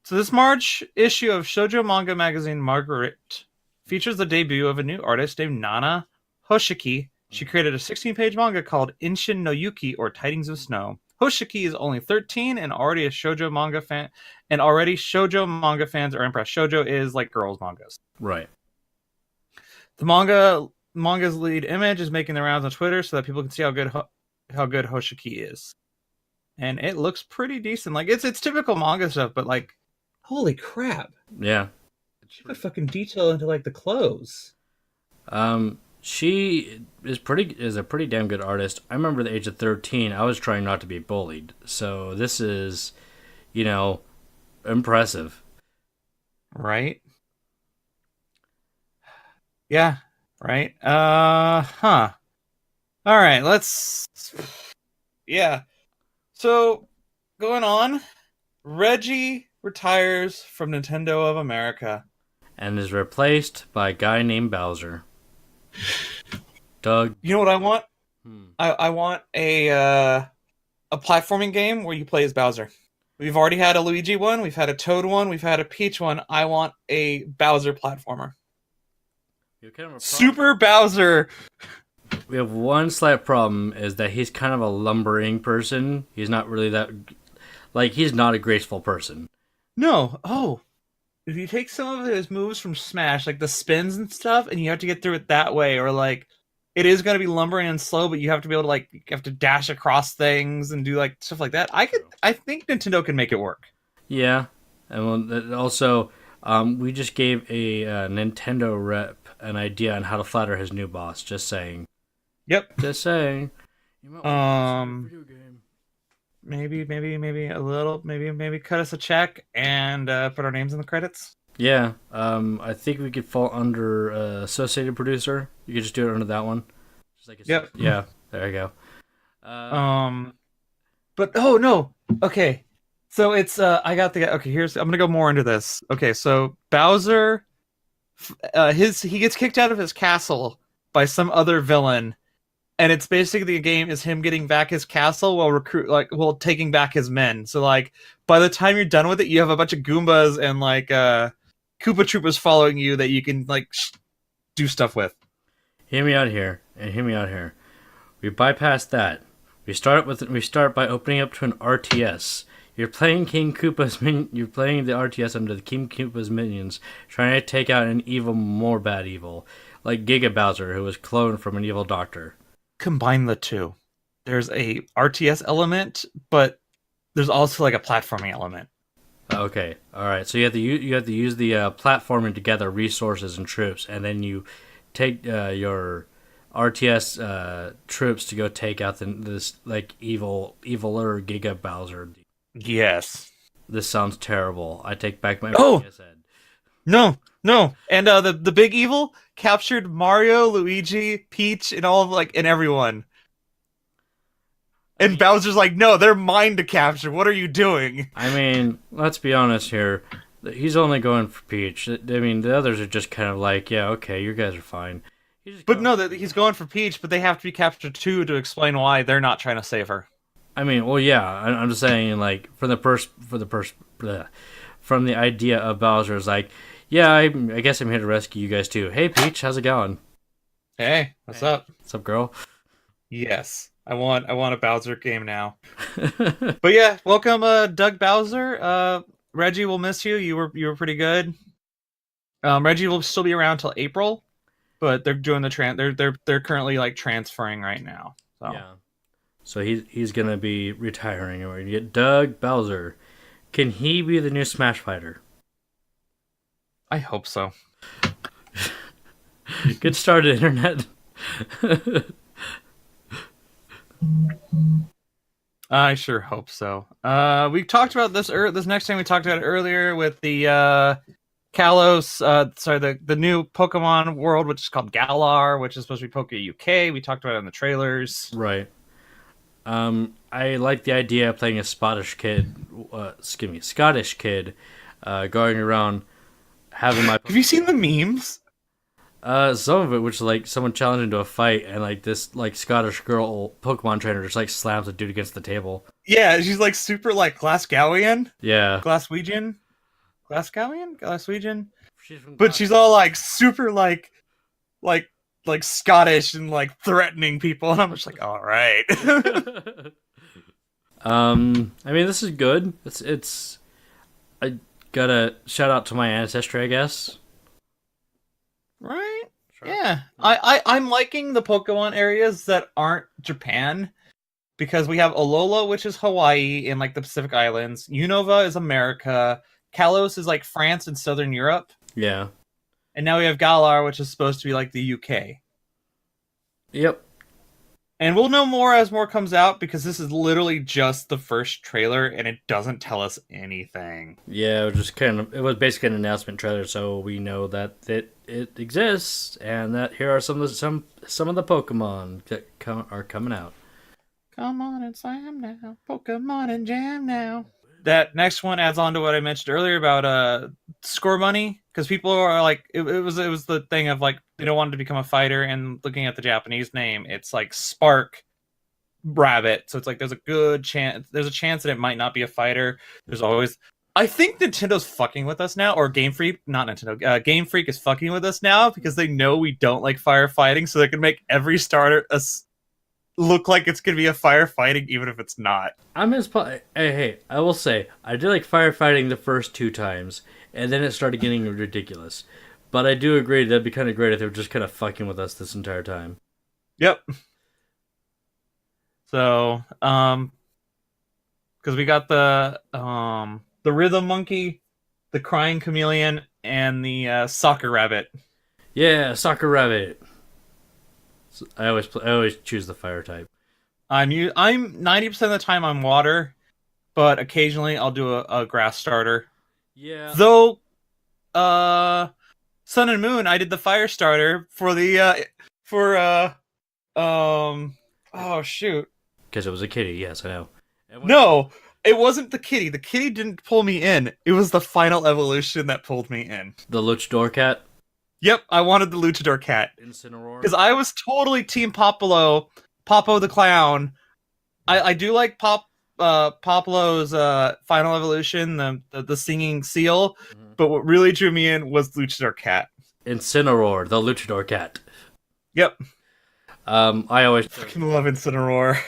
so this March issue of shoujo manga magazine Margaret features the debut of a new artist named Nana Hoshiki. She created a 16-page manga called Inshin no Yuki, or Tidings of Snow. Hoshiki is only 13 and already a shoujo manga fan, and already shoujo manga fans are impressed. Shoujo is like girls mangas. Right. The manga's lead image is making the rounds on Twitter so that people can see how good Hoshiki is, and it looks pretty decent. Like it's typical manga stuff, but like, holy crap! Yeah. She put fucking detail into like the clothes. She is a pretty damn good artist. I remember at the age of 13, I was trying not to be bullied. So this is, impressive. Right? Yeah, right. All right, let's yeah. So, going on, Reggie retires from Nintendo of America and is replaced by a guy named Bowser. Doug. You know what I want? I want a platforming game where you play as Bowser. We've already had a Luigi one, we've had a Toad one, we've had a Peach one. I want a Bowser platformer. Super Bowser! We have one slight problem, is that he's kind of a lumbering person. He's not really that... he's not a graceful person. No. Oh. If you take some of his moves from Smash, like the spins and stuff, and you have to get through it that way, or like, it is going to be lumbering and slow, but you have to be able to you have to dash across things and do stuff like that. I think Nintendo can make it work. Yeah. And also, We just gave a Nintendo rep an idea on how to flatter his new boss. Just saying. Yep. Just saying. You might want to Um, video game. maybe a little, maybe cut us a check and put our names in the credits. Yeah. I think we could fall under associated producer. You could just do it under that one. Just like Yep. yeah. There you go. But oh no. Okay. So it's I got the okay. Here's I'm gonna go more into this. Okay, so Bowser, he gets kicked out of his castle by some other villain, and it's basically the game is him getting back his castle while taking back his men. So like by the time you're done with it, you have a bunch of Goombas and like Koopa Troopas following you that you can like do stuff with. Hear me out here, and hear me out here. We bypass that. We start by opening up to an RTS. You're playing You're playing the RTS under the King Koopa's minions, trying to take out an evil, more bad evil, like Giga Bowser, who was cloned from an evil doctor. Combine the two. There's a RTS element, but there's also like a platforming element. Okay, all right. So you have to use the platforming to gather resources and troops, and then you take your RTS troops to go take out this like eviler Giga Bowser. Yes. This sounds terrible. I take back my RTS head. No. And the big evil captured Mario, Luigi, Peach, and all of and everyone. And Bowser's like, no, they're mine to capture. What are you doing? I mean, let's be honest here. He's only going for Peach. I mean, the others are just kind of like, yeah, okay, you guys are fine. But no, he's going for Peach, but they have to be captured too to explain why they're not trying to save her. I mean, well, yeah, I'm just saying, like, from the idea of Bowser's like, yeah, I guess I'm here to rescue you guys too. Hey, Peach, how's it going? Hey, what's up? What's up, girl? Yes, I want a Bowser game now. But yeah, welcome, Doug Bowser. Reggie, will miss you. You were pretty good. Reggie will still be around till April, but they're doing the they're currently like transferring right now. So. Yeah. So he's gonna be retiring, and we're gonna get Doug Bowser. Can he be the new Smash Fighter? I hope so. Good start, internet. I sure hope so. We talked about this next time. We talked about it earlier with the Kalos. The new Pokemon world, which is called Galar, which is supposed to be Poke UK. We talked about it in the trailers. Right. I like the idea of playing a Scottish kid, going around having my. Have you seen the memes? Some of it, which is like someone challenging to a fight, and like this like Scottish girl Pokemon trainer just like slams a dude against the table. Yeah, she's like super like Glasgowian. Yeah, Glaswegian. But she's all like super like Scottish and like threatening people, and I'm just like, all right. I mean, this is good. It's. I gotta shout out to my ancestry, I guess. Right? Sure. Yeah. I'm liking the Pokemon areas that aren't Japan, because we have Alola, which is Hawaii in like the Pacific Islands. Unova is America. Kalos is like France and Southern Europe. Yeah. And now we have Galar, which is supposed to be like the UK. Yep. And we'll know more as more comes out, because this is literally just the first trailer and it doesn't tell us anything. Yeah, it was basically an announcement trailer, so we know that it exists and that here are some of the Pokemon that are coming out. Come on and slam now, Pokemon and jam now. That next one adds on to what I mentioned earlier about score money, because people are like, it was the thing of like, they don't want to become a fighter, and looking at the Japanese name, it's like Spark Rabbit, so it's like there's a chance that it might not be a fighter. There's always, I think Nintendo's fucking with us now, or Game Freak is fucking with us now, because they know we don't like firefighting, so they can make every starter look like it's gonna be a firefighting, even if it's not. Hey, I will say, I did like firefighting the first 2 times, and then it started getting ridiculous. But I do agree that'd be kind of great if they were just kind of fucking with us this entire time. Yep. So, because we got the Rhythm Monkey the crying chameleon, and the soccer rabbit. Yeah, soccer rabbit. I always choose the fire type. I'm 90% of the time I'm water, but occasionally I'll do a grass starter. Yeah. Though, Sun and Moon, I did the fire starter for oh shoot. Because it was a kitty, yes, I know. No, it wasn't the kitty. The kitty didn't pull me in. It was the final evolution that pulled me in. The luchador cat? Yep, I wanted the luchador cat. Incineroar? Because I was totally Team Popolo the clown. I do like Popolo's final evolution, the singing seal, but what really drew me in was luchador cat. Incineroar, the luchador cat. Yep. I always fucking love Incineroar.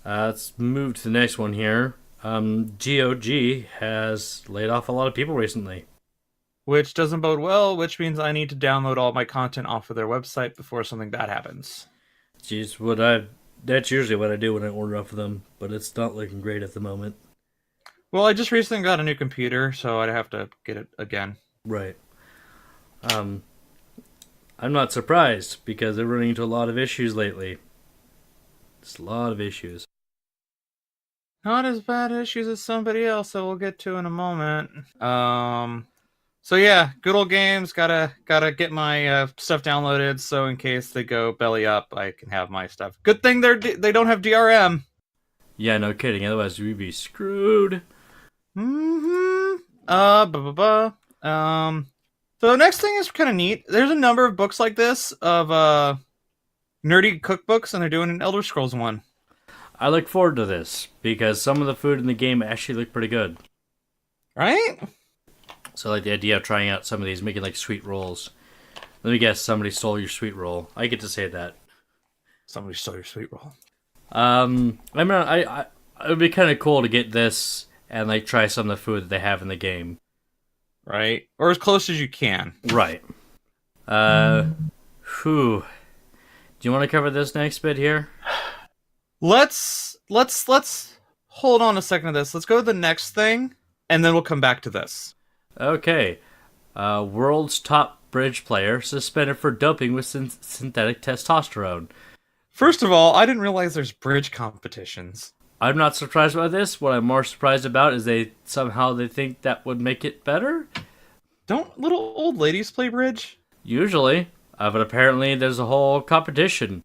Let's move to the next one here. GOG has laid off a lot of people recently. Which doesn't bode well, which means I need to download all my content off of their website before something bad happens. Jeez, that's usually what I do when I order off of them, but it's not looking great at the moment. Well, I just recently got a new computer, so I'd have to get it again. Right. I'm not surprised, because they're running into a lot of issues lately. It's a lot of issues. Not as bad issues as somebody else that we'll get to in a moment. So yeah, good old games. Gotta get my stuff downloaded, so in case they go belly up, I can have my stuff. Good thing they don't have DRM. Yeah, no kidding. Otherwise, we'd be screwed. So the next thing is kind of neat. There's a number of books like this of nerdy cookbooks, and they're doing an Elder Scrolls one. I look forward to this, because some of the food in the game actually look pretty good. Right? So I like the idea of trying out some of these, making like sweet rolls. Let me guess, somebody stole your sweet roll. I get to say that. Somebody stole your sweet roll. I mean, it would be kind of cool to get this and like try some of the food that they have in the game. Right? Or as close as you can. Right. Do you want to cover this next bit here? Let's hold on a second to this. Let's go to the next thing, and then we'll come back to this. Okay. World's top bridge player suspended for doping with synthetic testosterone. First of all, I didn't realize there's bridge competitions. I'm not surprised by this. What I'm more surprised about is they think that would make it better. Don't little old ladies play bridge? Usually. But apparently there's a whole competition.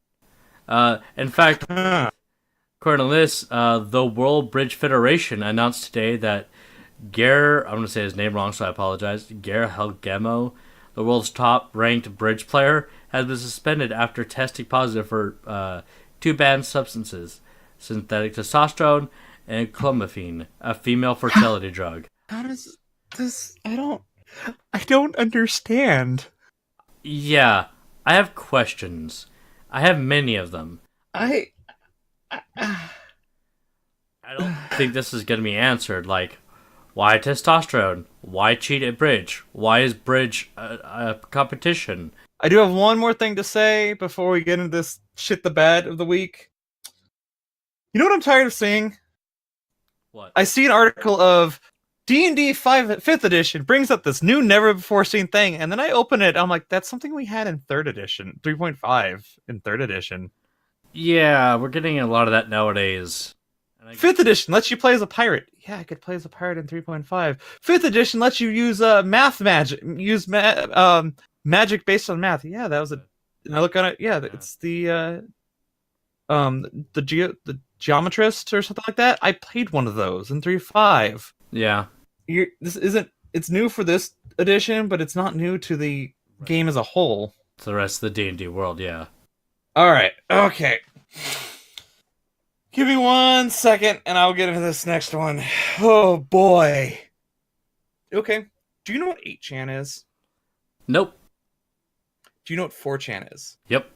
In fact, according to this, the World Bridge Federation announced today that I'm going to say his name wrong, so I apologize. Helgemo, the world's top-ranked bridge player, has been suspended after testing positive for two banned substances: synthetic testosterone and clomiphene, a female fertility drug. How does this? I don't understand. Yeah, I have questions. I have many of them. I don't think this is going to be answered. Like, why testosterone? Why cheat at bridge? Why is bridge a competition? I do have one more thing to say before we get into this shit the bed of the week. You know what I'm tired of seeing? What? I see an article of D&D 5th edition brings up this new never before seen thing, and then I open it, I'm like, that's something we had in 3rd edition, 3.5 in 3rd edition. Yeah, we're getting a lot of that nowadays. 5th edition lets you play as a pirate. Yeah, I could play as a pirate in 3.5. 5th edition lets you use magic based on math. Yeah, that was and I look on it. Yeah, it's the geometrist or something like that. I played one of those in 3.5. Yeah. It's new for this edition, but it's not new to the game as a whole. To the rest of the D&D world, yeah. All right. Okay. Give me 1 second, and I'll get into this next one. Oh, boy. Okay. Do you know what 8chan is? Nope. Do you know what 4chan is? Yep.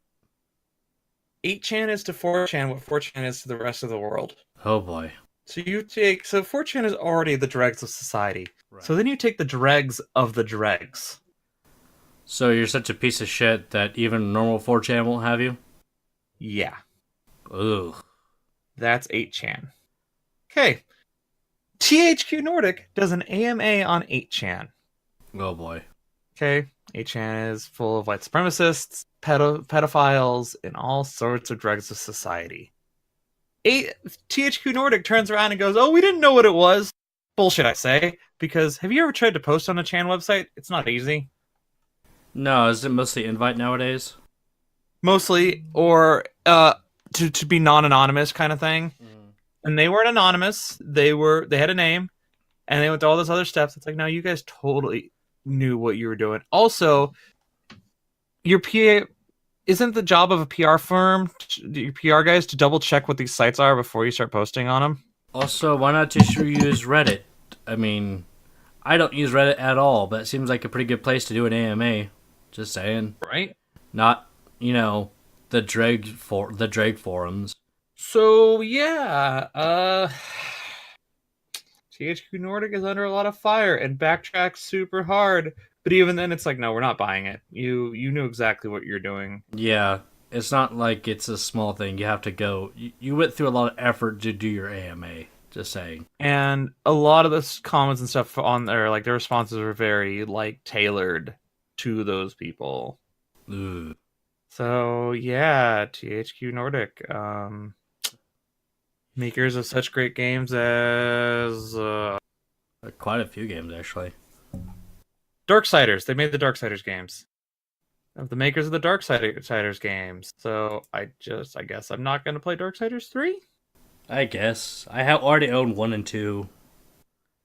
8chan is to 4chan what 4chan is to the rest of the world. Oh, boy. So 4chan is already the dregs of society. Right. So then you take the dregs of the dregs. So you're such a piece of shit that even normal 4chan won't have you? Yeah. Ugh. That's 8chan. Okay. THQ Nordic does an AMA on 8chan. Oh boy. Okay, 8chan is full of white supremacists, pedophiles, and all sorts of drugs of society. THQ Nordic turns around and goes, "Oh, we didn't know what it was." Bullshit, I say. Because have you ever tried to post on a Chan website? It's not easy. No, is it mostly invite nowadays? Mostly, or to be non-anonymous kind of thing. And they weren't anonymous. They had a name, and they went through all those other steps. It's like, no, you guys totally knew what you were doing. Also, your PA isn't the job of a PR firm, your PR guys, to double check what these sites are before you start posting on them. Also, why not just use Reddit? I mean, I don't use Reddit at all, but it seems like a pretty good place to do an AMA. Just saying. Right? Not, the Dreg forums. So yeah, THQ Nordic is under a lot of fire and backtracks super hard. But even then, it's like, no, we're not buying it. You knew exactly what you're doing. Yeah, it's not like it's a small thing. You have to go. You went through a lot of effort to do your AMA. Just saying. And a lot of the comments and stuff on there, like their responses are very tailored to those people. Ugh. So yeah, THQ Nordic, makers of such great games as Quite a few games, actually. Darksiders. They made the Darksiders games. Of the makers of the Darksiders games. So I guess I'm not going to play Darksiders 3? I guess. I have already owned 1 and 2.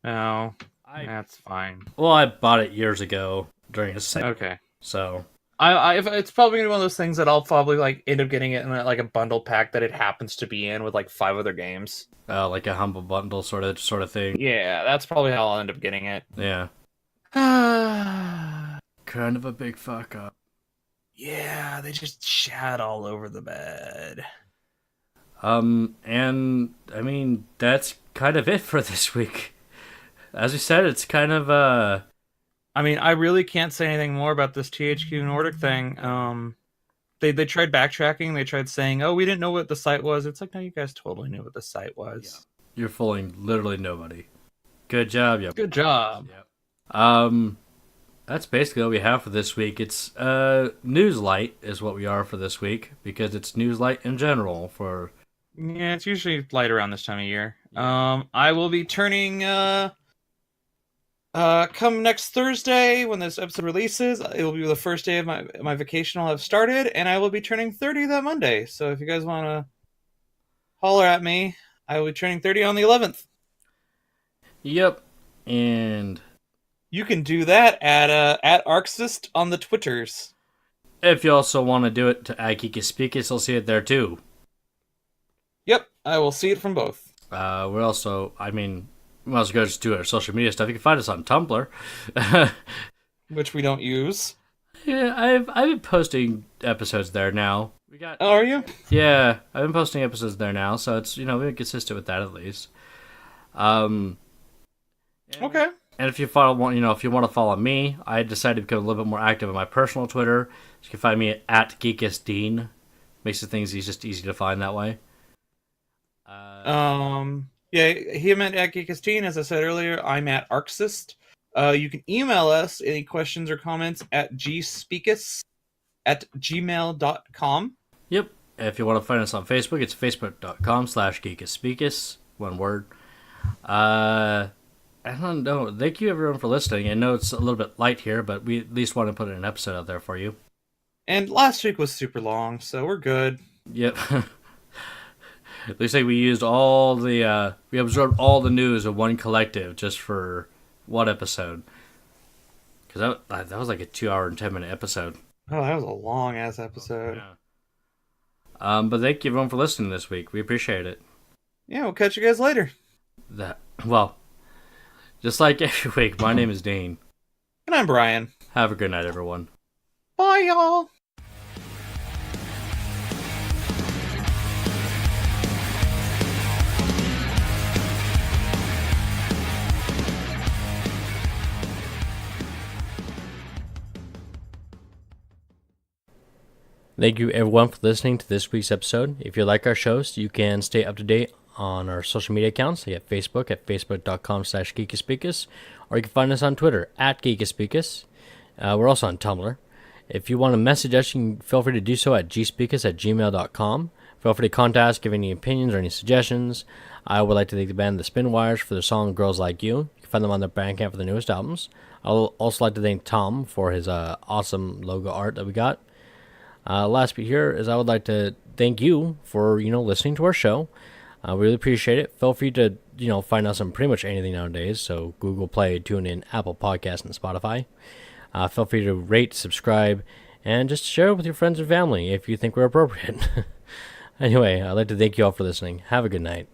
No, that's fine. Well, I bought it years ago during a sale. Okay. So it's probably going to be one of those things that I'll probably end up getting it in a bundle pack that it happens to be in with 5 other games. Like a humble bundle sort of thing. Yeah, that's probably how I'll end up getting it. Yeah. Kind of a big fuck up. Yeah, they just shat all over the bed. And I mean, that's kind of it for this week. As we said, it's kind of I mean, I really can't say anything more about this THQ Nordic thing. They tried backtracking. They tried saying, "Oh, we didn't know what the site was." It's like, no, you guys totally knew what the site was. Yeah. You're fooling literally nobody. Good job, yep. Good job. Yep. That's basically what we have for this week. It's Newslight is what we are for this week because it's Newslight in general for. Yeah, it's usually light around this time of year. I will be turning come next Thursday when this episode releases. It will be the first day of my vacation I'll have started, and I will be turning 30 that Monday. So if you guys want to holler at me, I will be turning 30 on the 11th. Yep, and you can do that at Arxist on the Twitters. If you also want to do it to Geekus Speakus, you'll see it there too. Yep, I will see it from both. We're also, we might as well go just do our social media stuff. You can find us on Tumblr. Which we don't use. Yeah, I've been posting episodes there now. Oh, are you? Yeah, I've been posting episodes there now, so it's, we've been consistent with that at least. Okay. And if you if you want to follow me, I decided to become a little bit more active on my personal Twitter. So you can find me at Geekus Dean. Makes the things just easy to find that way. Yeah, him at Geekus Dean, as I said earlier, I'm at Arxist. You can email us any questions or comments at gspeakus@gmail.com. Yep. If you want to find us on Facebook, it's facebook.com/Geekus Speakus. One word. I don't know. Thank you everyone for listening. I know it's a little bit light here, but we at least want to put an episode out there for you. And last week was super long, so we're good. Yep. At least we used all the we absorbed all the news of one collective just for one episode. Because that was like a 2-hour and 10-minute episode. Oh, that was a long ass episode. Yeah. But thank you everyone for listening this week. We appreciate it. Yeah, we'll catch you guys later. Just like every week, my name is Dean. And I'm Bryan. Have a good night, everyone. Bye, y'all. Thank you everyone for listening to this week's episode. If you like our shows, you can stay up to date on our social media accounts. You have Facebook at facebook.com/Geekus Speakus, or you can find us on Twitter at Geekus Speakus. We're also on Tumblr. If you want to message us, you can feel free to do so at gspeakus@gmail.com. Feel free to contact us, give any opinions or any suggestions. I would like to thank the band The Spinwires for their song Girls Like You. You can find them on their Bandcamp for the newest albums. I'll also like to thank Tom for his awesome logo art that we got. Last bit here is I would like to thank you for, listening to our show. We really appreciate it. Feel free to, find us on pretty much anything nowadays. So Google Play, TuneIn, Apple Podcasts, and Spotify. Feel free to rate, subscribe, and just share it with your friends and family if you think we're appropriate. Anyway, I'd like to thank you all for listening. Have a good night.